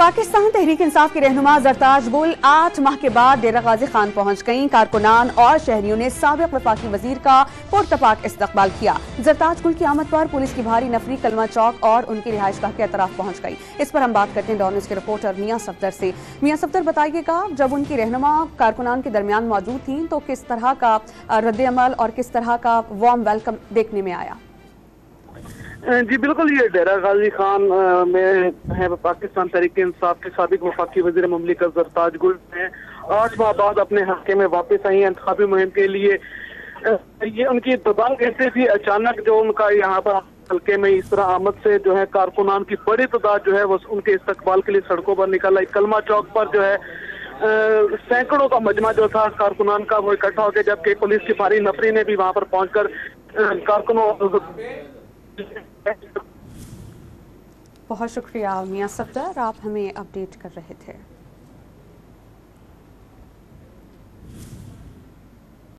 पाकिस्तान तहरीक इंसाफ की रहनुमा जरताज गुल 8 माह के बाद डेरा गाजी खान पहुंच गईं। कारकुनान और शहरियों ने साबिक वफाकी वजीर का पुरतपाक इस्तकबाल किया। जरताज गुल की आमद पर पुलिस की भारी नफरी कलमा चौक और उनकी रिहाइशगाह के अतराफ पहुंच गई। इस पर हम बात करते हैं डॉन न्यूज़ के रिपोर्टर मियां सफदर से। मियां सफदर, बताइएगा, जब उनकी रहनुमा कारकुनान के दरमियान मौजूद थी तो किस तरह का रद्द-ए-अमल और किस तरह का वार्म वेलकम देखने में आया? जी बिल्कुल, ये डेरा गाजी खान में है पाकिस्तान तहरीक इंसाफ के साबिक वफाकी वजीर मुमलिकत जरताज गुल हैं 8 माह बाद अपने हल्के में वापस आई हैं इंतखाबी मुहिम के लिए। ये उनकी दबाव कैसे थी, अचानक जो उनका यहाँ पर हल्के में इस तरह आमद से जो है कारकुनान की बड़ी तादाद जो है वो उनके इस्तकबाल के लिए सड़कों पर निकल आई। कलमा चौक पर जो है सैकड़ों का मजमा जो था कारकुनान का वो इकट्ठा हो गया, जबकि पुलिस की भारी नफरी ने भी वहां पर पहुंचकर कारकुनों। बहुत शुक्रिया मियां सफदर, आप हमें अपडेट कर रहे थे।